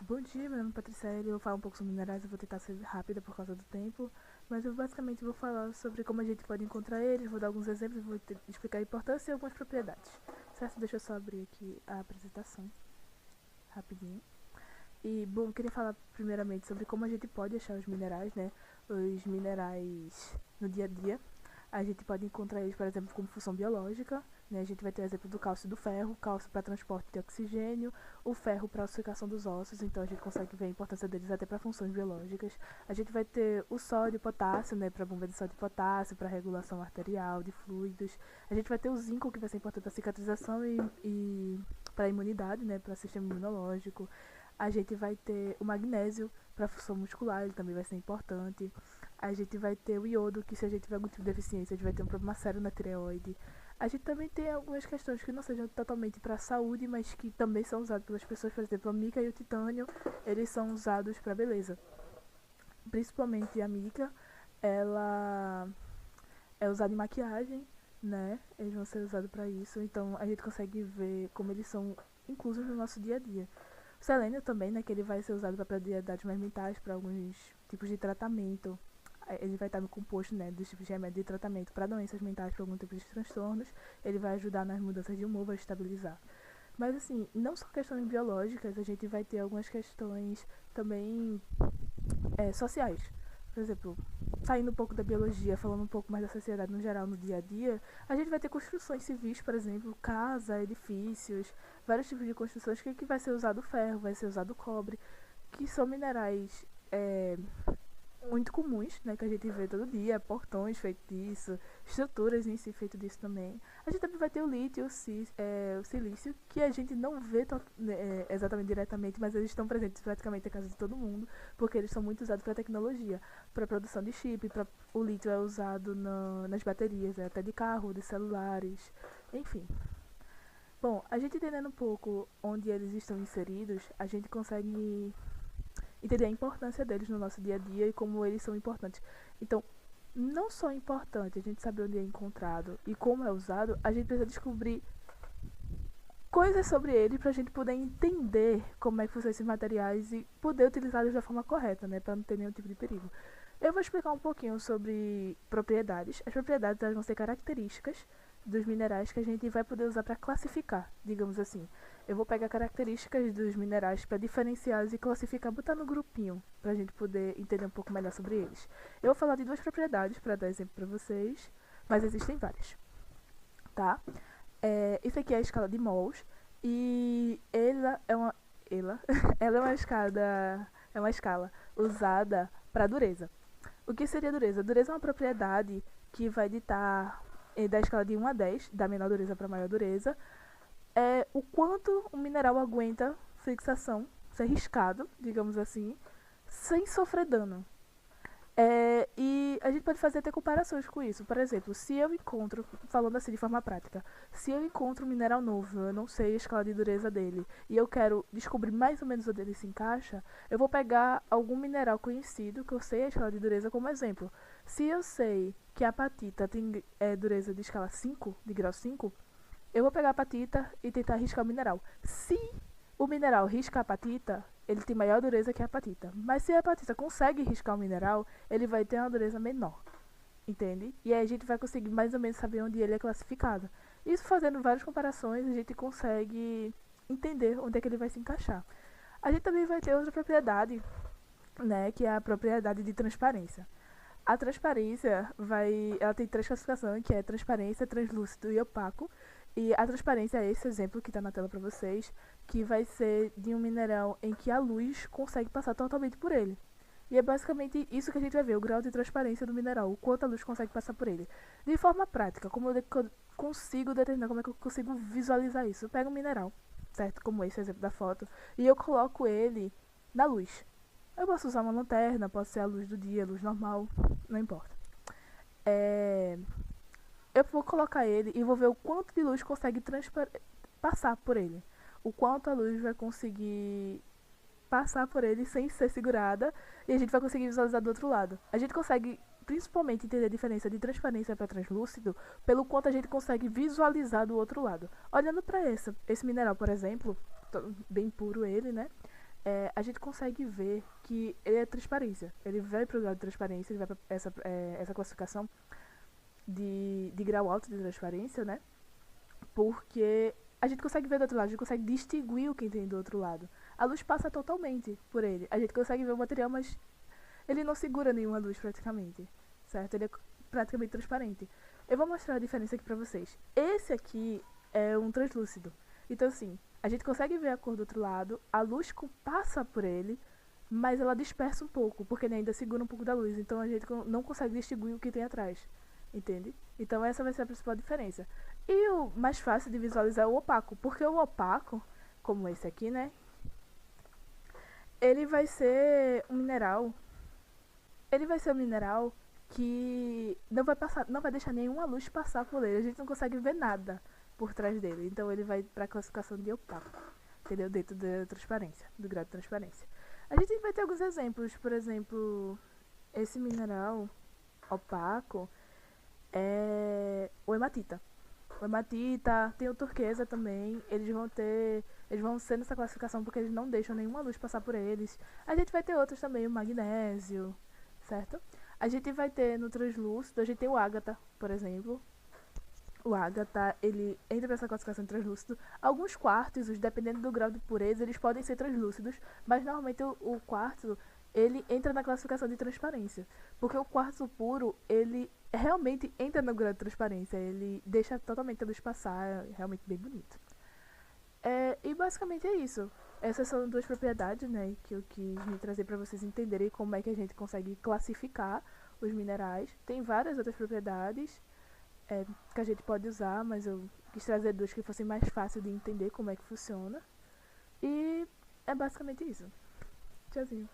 Bom dia, meu nome é Patricélia. Eu vou falar um pouco sobre minerais. Eu vou tentar ser rápida por causa do tempo, mas eu basicamente vou falar sobre como a gente pode encontrar eles. Vou dar alguns exemplos, vou explicar a importância e algumas propriedades. Certo? Deixa eu só abrir aqui a apresentação rapidinho. Bom, eu queria falar primeiramente sobre como a gente pode achar os minerais, né? Os minerais no dia a dia. A gente pode encontrar eles, por exemplo, como função biológica, né? A gente vai ter o exemplo do cálcio e do ferro, cálcio para transporte de oxigênio, o ferro para ossificação dos ossos, então a gente consegue ver a importância deles até para funções biológicas. A gente vai ter o sódio e o potássio, né, para bomba de sódio e potássio, para regulação arterial de fluidos. A gente vai ter o zinco, que vai ser importante para cicatrização e para a imunidade, né, para o sistema imunológico. A gente vai ter o magnésio para função muscular, ele também vai ser importante. A gente vai ter o iodo, que se a gente tiver algum tipo de deficiência, a gente vai ter um problema sério na tireoide. A gente também tem algumas questões que não sejam totalmente para a saúde, mas que também são usadas pelas pessoas, por exemplo, a mica e o titânio, eles são usados para beleza. Principalmente a mica, ela é usada em maquiagem, né? Eles vão ser usados para isso, então a gente consegue ver como eles são inclusos no nosso dia a dia. O selênio também, né, que ele vai ser usado para propriedades mais mentais, para alguns tipos de tratamento. Ele vai estar no composto, né, dos tipos de remédio de tratamento para doenças mentais, para algum tipo de transtornos. Ele vai ajudar nas mudanças de humor, vai estabilizar. Mas assim, não só questões biológicas, a gente vai ter algumas questões também sociais. Por exemplo, saindo um pouco da biologia, falando um pouco mais da sociedade no geral, no dia a dia, a gente vai ter construções civis, por exemplo, casa, edifícios, vários tipos de construções que vai ser usado ferro, vai ser usado cobre, que são minerais muito comuns, né, que a gente vê todo dia, portões feitos disso, estruturas em si feitas disso também. A gente também vai ter o lítio, o silício, que a gente não vê exatamente diretamente, mas eles estão presentes praticamente na casa de todo mundo, porque eles são muito usados para tecnologia, para produção de chip, o lítio é usado nas baterias, até de carro, de celulares, enfim. Bom, a gente entendendo um pouco onde eles estão inseridos, a gente consegue entender a importância deles no nosso dia a dia e como eles são importantes. Então, não só é importante a gente saber onde é encontrado e como é usado, a gente precisa descobrir coisas sobre ele para a gente poder entender como é que funcionam esses materiais e poder utilizá-los da forma correta, né, para não ter nenhum tipo de perigo. Eu vou explicar um pouquinho sobre propriedades. As propriedades elas vão ser características dos minerais que a gente vai poder usar para classificar, digamos assim. Eu vou pegar características dos minerais para diferenciá-los e classificar, botar no grupinho, para a gente poder entender um pouco melhor sobre eles. Eu vou falar de duas propriedades para dar exemplo para vocês, mas existem várias, tá? Isso aqui é a escala de mols e ela, ela é uma escala usada para dureza. O que seria dureza? Dureza é uma propriedade que vai ditar da escala de 1 a 10, da menor dureza para maior dureza, o quanto o mineral aguenta fixação, ser riscado, digamos assim, sem sofrer dano. E a gente pode fazer até comparações com isso. Por exemplo, se eu encontro, falando assim de forma prática, se eu encontro um mineral novo, eu não sei a escala de dureza dele, e eu quero descobrir mais ou menos onde ele se encaixa, eu vou pegar algum mineral conhecido, que eu sei a escala de dureza como exemplo. Se eu sei que a apatita tem dureza de escala 5, de grau 5, eu vou pegar a apatita e tentar riscar o mineral. Se o mineral risca a apatita, ele tem maior dureza que a apatita. Mas se a apatita consegue riscar o mineral, ele vai ter uma dureza menor. Entende? E aí a gente vai conseguir mais ou menos saber onde ele é classificado. Isso fazendo várias comparações, a gente consegue entender onde é que ele vai se encaixar. A gente também vai ter outra propriedade, né, que é a propriedade de transparência. A transparência ela tem três classificações, que é transparência, translúcido e opaco. E a transparência é esse exemplo que está na tela para vocês, que vai ser de um mineral em que a luz consegue passar totalmente por ele. E é basicamente isso que a gente vai ver, o grau de transparência do mineral, o quanto a luz consegue passar por ele. De forma prática, como eu consigo determinar, como é que eu consigo visualizar isso? Eu pego um mineral, certo? Como esse exemplo da foto, e eu coloco ele na luz. Eu posso usar uma lanterna, pode ser a luz do dia, a luz normal, não importa. Eu vou colocar ele e vou ver o quanto de luz consegue passar por ele. O quanto a luz vai conseguir passar por ele sem ser segurada e a gente vai conseguir visualizar do outro lado. A gente consegue principalmente entender a diferença de transparência para translúcido pelo quanto a gente consegue visualizar do outro lado. Olhando para esse mineral, por exemplo, bem puro ele, né? a gente consegue ver que ele é transparência. Ele vai para o grau de transparência, ele vai para essa classificação de grau alto de transparência, né? Porque a gente consegue ver do outro lado, a gente consegue distinguir o que tem do outro lado. A luz passa totalmente por ele. A gente consegue ver o material, mas ele não segura nenhuma luz praticamente, certo? Ele é praticamente transparente. Eu vou mostrar a diferença aqui pra vocês. Esse aqui é um translúcido. Então, assim, a gente consegue ver a cor do outro lado, a luz passa por ele, mas ela dispersa um pouco, porque ele ainda segura um pouco da luz. Então, a gente não consegue distinguir o que tem atrás, entende? Então, essa vai ser a principal diferença. E o mais fácil de visualizar é o opaco, porque o opaco, como esse aqui, né? Ele vai ser um mineral. Ele vai ser um mineral que não vai deixar nenhuma luz passar por ele. A gente não consegue ver nada por trás dele. Então ele vai para a classificação de opaco, entendeu? Dentro da transparência, do grau de transparência. A gente vai ter alguns exemplos, por exemplo, esse mineral opaco é o hematita. O hematita, tem o turquesa também, eles vão ser nessa classificação porque eles não deixam nenhuma luz passar por eles. A gente vai ter outros também, o magnésio, certo? A gente vai ter no translúcido, a gente tem o ágata, por exemplo. O ágata, ele entra nessa classificação de translúcido. Alguns quartzos, dependendo do grau de pureza, eles podem ser translúcidos, mas normalmente o quartzo, ele entra na classificação de transparência. Porque o quartzo puro, ele realmente entra no grau de transparência, ele deixa totalmente a luz passar, é realmente bem bonito. E basicamente é isso. Essas são duas propriedades, né, que eu quis me trazer para vocês entenderem como é que a gente consegue classificar os minerais. Tem várias outras propriedades que a gente pode usar, mas eu quis trazer duas que fossem mais fáceis de entender como é que funciona. E é basicamente isso. Tchauzinho.